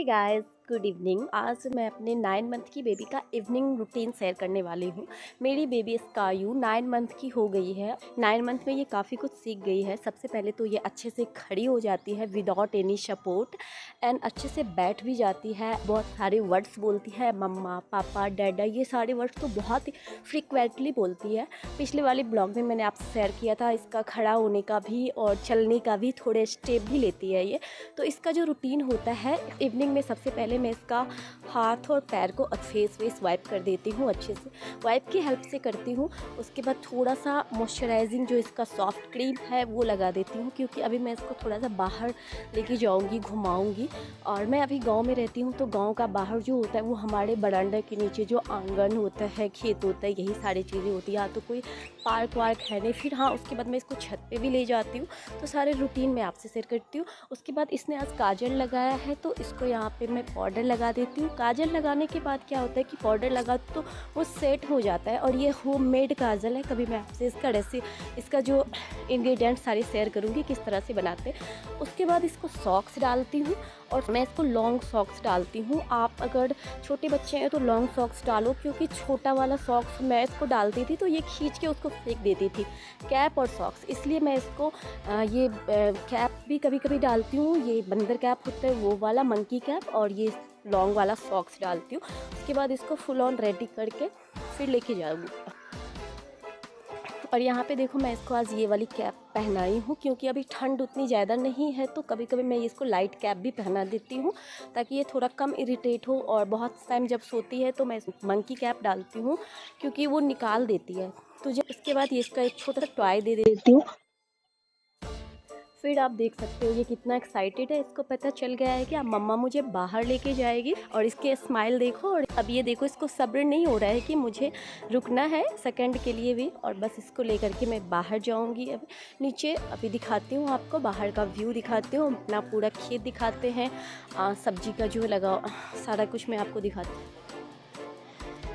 Guys, good evening. आज मैं अपने 9 मंथ की बेबी का इवनिंग रूटीन शेयर करने वाली हूँ। मेरी बेबी स्कायू 9 मंथ की हो गई है। 9 मंथ में ये काफ़ी कुछ सीख गई है। सबसे पहले तो ये अच्छे से खड़ी हो जाती है विदाउट एनी सपोर्ट एंड अच्छे से बैठ भी जाती है। बहुत सारे वर्ड्स बोलती है, मम्मा, पापा, डैडा, ये सारे वर्ड्स तो बहुत ही फ्रिक्वेंटली बोलती है। पिछले वाले ब्लॉग में मैंने आपसे शेयर किया था इसका खड़ा होने का भी और चलने का भी, थोड़े स्टेप भी लेती है ये। तो इसका जो रूटीन होता है इवनिंग में, सबसे पहले मैं इसका हाथ और पैर को फेस वेस वाइप कर देती हूँ, अच्छे से वाइप की हेल्प से करती हूँ। उसके बाद थोड़ा सा मॉइस्चराइजिंग जो इसका सॉफ्ट क्रीम है वो लगा देती हूँ, क्योंकि अभी मैं इसको थोड़ा सा बाहर लेके जाऊँगी, घुमाऊँगी। और मैं अभी गांव में रहती हूँ, तो गांव का बाहर जो होता है वो हमारे बरामदा के नीचे जो आंगन होता है, खेत होता है, यही सारी चीज़ें होती है। तो कोई पार्क वार्क है नहीं। फिर हाँ, उसके बाद मैं इसको छत पे भी ले जाती हूँ। तो सारे रूटीन मैं आपसे शेयर करती हूँ। उसके बाद इसने आज काजल लगाया है, तो इसको यहाँ पे मैं पाउडर लगा देती हूँ। काजल लगाने के बाद क्या होता है कि पाउडर लगा तो वो सेट हो जाता है, और ये होममेड काजल है। कभी मैं आपसे इसका जो इंग्रेडिएंट सारे शेयर करूँगी किस तरह से बनाते हैं। उसके बाद इसको सॉक्स डालती हूँ, और मैं इसको लॉन्ग सॉक्स डालती हूँ। आप अगर छोटे बच्चे हैं तो लॉन्ग सॉक्स डालो, क्योंकि छोटा वाला सॉक्स मैं इसको डालती थी तो ये खींच के उसको फेंक देती थी, कैप और सॉक्स। इसलिए मैं इसको कैप भी कभी कभी डालती हूँ। ये बंदर कैप होता है वो वाला, मंकी कैप, और ये लॉन्ग वाला सॉक्स डालती हूँ। उसके बाद इसको फुल ऑन रेडी करके फिर लेके जाऊँगी। और यहाँ पे देखो, मैं इसको आज ये वाली कैप पहनाई हूँ, क्योंकि अभी ठंड उतनी ज़्यादा नहीं है, तो कभी कभी मैं इसको लाइट कैप भी पहना देती हूँ, ताकि ये थोड़ा कम इरिटेट हो। और बहुत टाइम जब सोती है तो मैं मंकी कैप डालती हूँ, क्योंकि वो निकाल देती है। तो जब इसके बाद ये इसका एक छोटा सा टॉय दे देती हूँ। फिर आप देख सकते हो ये कितना एक्साइटेड है। इसको पता चल गया है कि अब मम्मा मुझे बाहर लेके जाएगी। और इसके स्माइल देखो। और अब ये देखो, इसको सब्र नहीं हो रहा है कि मुझे रुकना है सेकंड के लिए भी, और बस इसको लेकर के मैं बाहर जाऊंगी। अब नीचे अभी दिखाती हूँ आपको, बाहर का व्यू दिखाती हूँ, अपना पूरा खेत दिखाते हैं, सब्जी का जो लगा सारा कुछ मैं आपको दिखाती हूँ।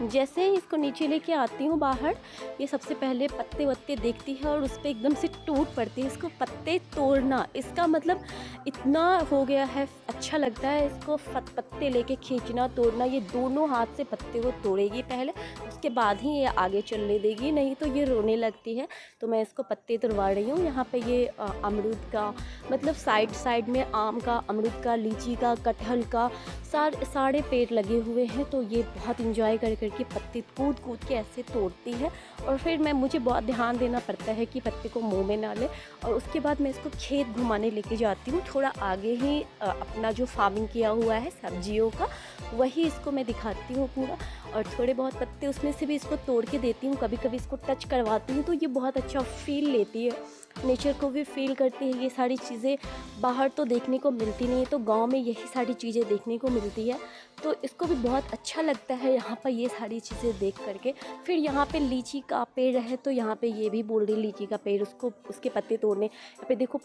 जैसे ही इसको नीचे लेके आती हूँ बाहर, ये सबसे पहले पत्ते वत्ते देखती है और उस पर एकदम से टूट पड़ती है। इसको पत्ते तोड़ना, इसका मतलब इतना हो गया है, अच्छा लगता है इसको पत्ते लेके खींचना, तोड़ना। ये दोनों हाथ से पत्ते को तोड़ेगी पहले, उसके बाद ही ये आगे चलने देगी, नहीं तो ये रोने लगती है। तो मैं इसको पत्ते तोड़वा रही हूँ। यहाँ पे ये अमरूद का, मतलब साइड में आम का, अमरूद का, लीची का, कटहल का सारे पेड़ लगे हुए हैं। तो ये बहुत इंजॉय कर करके पत्ते कूद कूद के ऐसे तोड़ती है। और फिर मुझे बहुत ध्यान देना पड़ता है कि पत्ते को मुंह में ना ले। और उसके बाद मैं इसको खेत घुमाने लेके जाती हूँ। थोड़ा आगे ही अपना जो फार्मिंग किया हुआ है सब्जियों का, वही इसको मैं दिखाती हूँ पूरा। और थोड़े बहुत पत्ते उसमें से भी इसको तोड़ के देती हूँ, कभी कभी इसको टच करवाती हूँ, तो ये बहुत अच्छा फील लेती है, नेचर को भी फील करती है। ये सारी चीज़ें बाहर तो देखने को मिलती नहीं है, तो गांव में यही सारी चीज़ें देखने को मिलती है। तो इसको भी बहुत अच्छा लगता है यहाँ पर ये सारी चीज़ें देख करके। फिर यहाँ पे लीची का पेड़ है, तो यहाँ पे ये भी बोल रही लीची का पेड़, उसको उसके पत्ते तोड़ने। यहाँ पे देखो,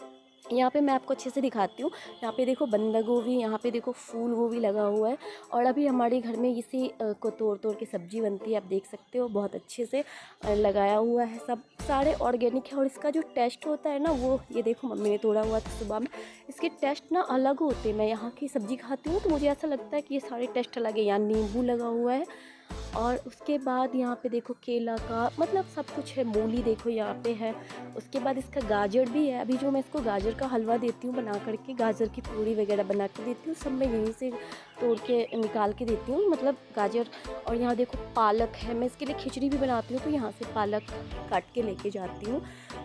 यहाँ पे मैं आपको अच्छे से दिखाती हूँ। यहाँ पे देखो बंदा गोभी, यहाँ पे देखो फूल गोभी लगा हुआ है। और अभी हमारे घर में इसी को तोड़ तोड़ के सब्जी बनती है, आप देख सकते हो, बहुत अच्छे से लगाया हुआ है, सब सारे ऑर्गेनिक है। और इसका जो टेस्ट होता है ना, वो ये देखो मम्मी ने तोड़ा हुआ था सुबह में, इसके टेस्ट ना अलग होते हैं। मैं यहाँ की सब्ज़ी खाती हूँ तो मुझे ऐसा लगता है कि ये सारे टेस्ट अलग है। यहाँ नींबू लगा हुआ है, और उसके बाद यहाँ पे देखो केला का, मतलब सब कुछ है। मूली देखो यहाँ पे है। उसके बाद इसका गाजर भी है। अभी जो मैं इसको गाजर का हलवा देती हूँ बना करके, गाजर की पूरी वगैरह बना के देती हूँ, सब मैं यहीं से तोड़ के निकाल के देती हूँ, मतलब गाजर। और यहाँ देखो पालक है, मैं इसके लिए खिचड़ी भी बनाती हूँ, तो यहाँ से पालक काट के लेके जाती हूँ।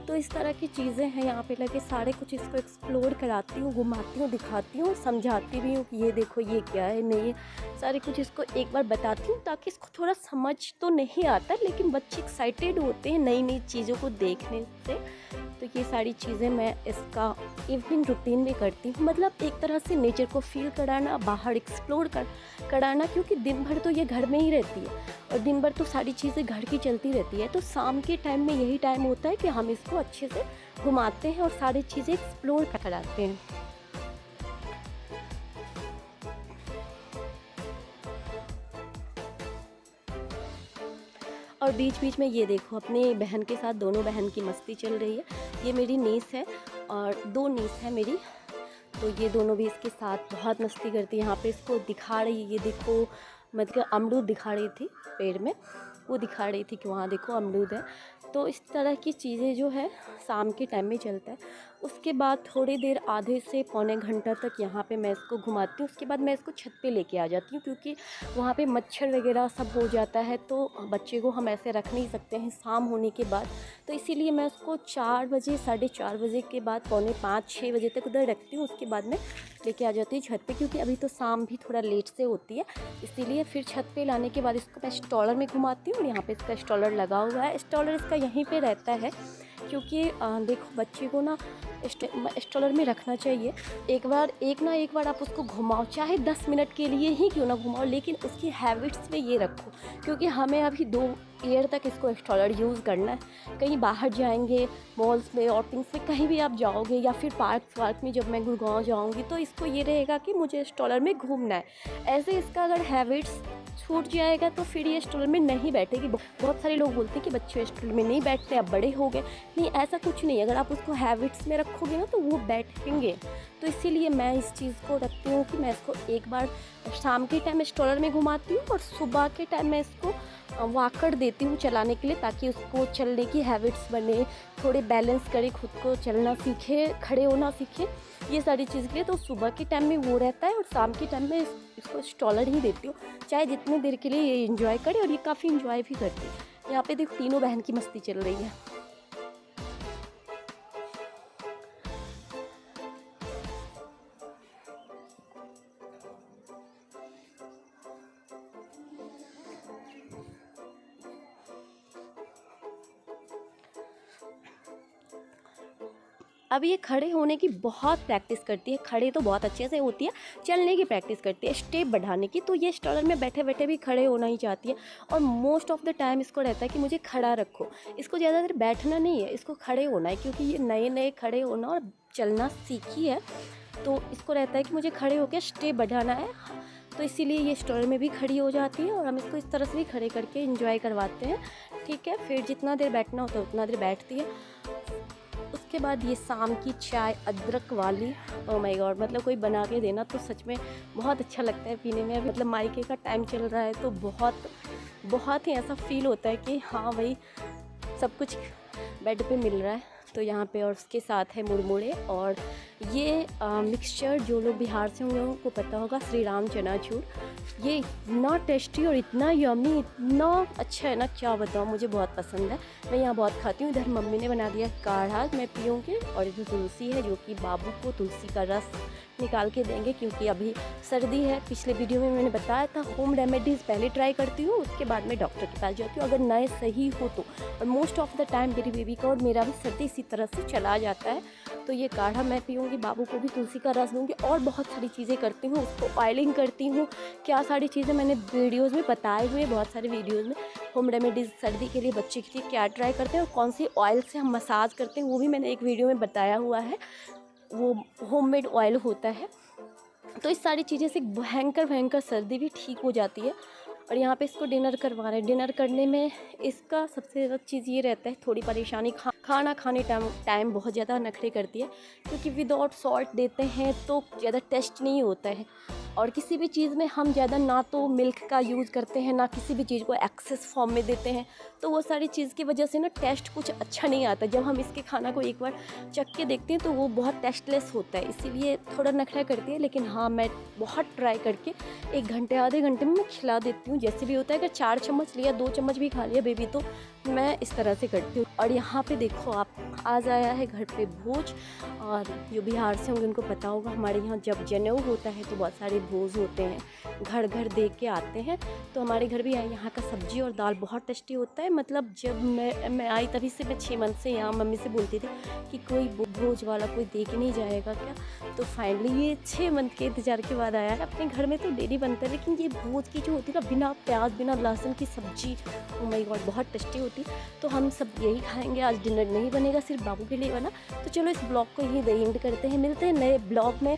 तो इस तरह की चीज़ें हैं यहाँ पे लगे, सारे कुछ इसको एक्सप्लोर कराती हूँ, घुमाती हूँ, दिखाती हूँ, समझाती भी हूँ कि ये देखो ये क्या है, नहीं, सारे कुछ इसको एक बार बताती हूँ, ताकि इसको थोड़ा समझ तो नहीं आता, लेकिन बच्चे एक्साइटेड होते हैं नई नई चीज़ों को देखने से। तो ये सारी चीज़ें मैं इसका इवनिंग रूटीन में करती हूँ, मतलब एक तरह से नेचर को फील कराना, बाहर एक्सप्लोर कराना, क्योंकि दिन भर तो ये घर में ही रहती है, और दिन भर तो सारी चीज़ें घर की चलती रहती है। तो शाम के टाइम में यही टाइम होता है कि हम इसको अच्छे से घुमाते हैं और सारी चीज़ें एक्सप्लोर कराते हैं। और बीच बीच में ये देखो, अपने बहन के साथ दोनों बहन की मस्ती चल रही है। ये मेरी नीस है और 2 नीस है मेरी। तो ये दोनों भी इसके साथ बहुत मस्ती करती है। यहाँ पे इसको दिखा रही है, ये देखो मतलब अमरूद दिखा रही थी पेड़ में, वो दिखा रही थी कि वहाँ देखो अमरूद है। तो इस तरह की चीज़ें जो है शाम के टाइम में चलता है। उसके बाद थोड़ी देर आधे से पौने घंटा तक यहाँ पे मैं इसको घुमाती हूँ। उसके बाद मैं इसको छत पे लेके आ जाती हूँ, क्योंकि वहाँ पे मच्छर वगैरह सब हो जाता है, तो बच्चे को हम ऐसे रख नहीं सकते हैं शाम होने के बाद। तो इसीलिए मैं उसको 4 बजे 4:30 बजे के बाद पौने 5-6 बजे तक उधर रखती हूँ। उसके बाद में लेके आ जाती हूँ छत पे, क्योंकि अभी तो शाम भी थोड़ा लेट से होती है, इसीलिए फिर छत पे लाने के बाद इसको मैं स्टॉलर में घुमाती हूँ। और यहाँ पे इसका स्टॉलर लगा हुआ है, स्टॉलर इसका यहीं पे रहता है, क्योंकि देखो बच्चे को ना स्टॉलर में रखना चाहिए। एक बार आप उसको घुमाओ, चाहे 10 मिनट के लिए ही क्यों ना घुमाओ, लेकिन उसकी हैबिट्स में ये रखो, क्योंकि हमें अभी 2 ईयर तक इसको स्टॉलर यूज़ करना है। कहीं बाहर जाएंगे, मॉल्स में, आउटिंग्स में, कहीं भी आप जाओगे, या फिर पार्क में जब मैं गुड़गांव जाऊंगी, तो इसको ये रहेगा कि मुझे स्टॉलर में घूमना है। ऐसे इसका अगर हैबिट्स छूट जाएगा तो फिर ये स्टॉलर में नहीं बैठेगी। बहुत सारे लोग बोलते हैं कि बच्चे स्टॉलर में नहीं बैठते, अब बड़े हो गए। नहीं, ऐसा कुछ नहीं है, अगर आप उसको हैबिट्स में रखोगे ना तो वो बैठेंगे। तो इसीलिए मैं इस चीज़ को रखती हूँ कि मैं इसको एक बार शाम के टाइम स्टॉलर में घुमाती हूँ, और सुबह के टाइम मैं इसको वॉकर देती हूँ चलाने के लिए, ताकि उसको चलने की हैबिट्स बने, थोड़े बैलेंस करे, खुद को चलना सीखे, खड़े होना सीखे, ये सारी चीज़ के लिए। तो सुबह के टाइम में वो रहता है, और शाम के टाइम में इसको स्टॉलर ही देती हूँ, चाहे जितनी देर के लिए ये इंजॉय करे, और ये काफ़ी इंजॉय भी करती है। यहाँ पे देखो तीनों बहन की मस्ती चल रही है। अब ये खड़े होने की बहुत प्रैक्टिस करती है, खड़े तो बहुत अच्छे से होती है, चलने की प्रैक्टिस करती है, स्टेप बढ़ाने की। तो ये स्टॉलर में बैठे बैठे भी खड़े होना ही चाहती है, और मोस्ट ऑफ द टाइम इसको रहता है कि मुझे खड़ा रखो। इसको ज़्यादा देर बैठना नहीं है, इसको खड़े होना है, क्योंकि ये नए खड़े होना और चलना सीखी है, तो इसको रहता है कि मुझे खड़े होकर स्टेप बढ़ाना है। तो इसीलिए ये स्टॉलर में भी खड़ी हो जाती है, और हम इसको इस तरह से भी खड़े करके इंजॉय करवाते हैं। ठीक है, फिर जितना देर बैठना होता है उतना देर बैठती है। उसके बाद ये शाम की चाय अदरक वाली, ओ माय गॉड, मतलब कोई बना के देना तो सच में बहुत अच्छा लगता है पीने में। मतलब मायके का टाइम चल रहा है, तो बहुत ही ऐसा फील होता है कि हाँ भाई सब कुछ बेड पे मिल रहा है। तो यहाँ पे और उसके साथ है मुरमुरे, और ये मिक्सचर जो लोग बिहार से होंगे उनको पता होगा, श्री राम चनाचूर। ये इतना टेस्टी और इतना यम्मी, इतना अच्छा है ना, क्या बताऊँ, मुझे बहुत पसंद है। मैं यहाँ बहुत खाती हूँ। इधर मम्मी ने बना दिया काढ़ा, मैं पीऊँगी। और इधर तुलसी है, जो कि बाबू को तुलसी का रस निकाल के देंगे, क्योंकि अभी सर्दी है। पिछले वीडियो में मैंने बताया था, होम रेमेडीज़ पहले ट्राई करती हूँ, उसके बाद मैं डॉक्टर के पास जाती हूँ, अगर नए सही हो तो। और मोस्ट ऑफ द टाइम मेरी बेबी का और मेरा भी सर्दी इसी तरह से चला जाता है। तो ये काढ़ा मैं पीऊँगी, बाबू को भी तुलसी का रस दूँगी, और बहुत सारी चीज़ें करती हूँ, उसको ऑयलिंग करती हूँ। क्या सारी चीज़ें मैंने वीडियोज़ में बताए हुए, बहुत सारे वीडियोज़ में होम रेमेडीज़ सर्दी के लिए बच्चे के लिए क्या ट्राई करते हैं, और कौन सी ऑयल से हम मसाज करते हैं, वो भी मैंने एक वीडियो में बताया हुआ है। वो होममेड ऑयल होता है। तो इस सारी चीज़ें से भयंकर सर्दी भी ठीक हो जाती है। और यहाँ पे इसको डिनर करवा रहे हैं। डिनर करने में इसका सबसे ज़्यादा चीज़ ये रहता है, थोड़ी परेशानी, खाना खाने टाइम बहुत ज़्यादा नखरे करती है, क्योंकि विदाउट सॉल्ट देते हैं तो ज़्यादा टेस्ट नहीं होता है। और किसी भी चीज़ में हम ज़्यादा ना तो मिल्क का यूज़ करते हैं, ना किसी भी चीज़ को एक्सेस फॉर्म में देते हैं, तो वो सारी चीज़ की वजह से ना टेस्ट कुछ अच्छा नहीं आता। जब हम इसके खाना को एक बार चख के देखते हैं तो वो बहुत टेस्टलेस होता है, इसीलिए थोड़ा नखरा करती है। लेकिन हाँ, मैं बहुत ट्राई करके 1 घंटे आधे घंटे में मैं खिला देती हूँ, जैसे भी होता है। अगर 4 चम्मच लिया, 2 चम्मच भी खा लिया बेबी, तो मैं इस तरह से करती हूँ। और यहाँ पे देखो, आप आज आया है घर पे भोज, और जो बिहार से होंगे उनको पता होगा, हमारे यहाँ जब जनेऊ होता है तो बहुत सारे भोज होते हैं, घर घर दे के आते हैं। तो हमारे घर भी यहाँ का सब्जी और दाल बहुत टेस्टी होता है। मतलब जब मैं आई तभी से मैं 6 मंथ से यहाँ मम्मी से बोलती थी कि कोई भोज वाला कोई दे के नहीं जाएगा क्या। तो फाइनली ये 6 मंथ के इंतज़ार के बाद आया है। अपने घर में तो डेली बनता है, लेकिन ये भोज की जो होती है ना, बिना प्याज बिना लहसुन की सब्जी, ओ माय गॉड, बहुत टेस्टी होती है। तो हम सब यही खाएंगे, आज डिनर नहीं बनेगा, सिर्फ बाबू के लिए बना। तो चलो इस ब्लॉग को यहीं एंड करते हैं, मिलते हैं नए ब्लॉग में।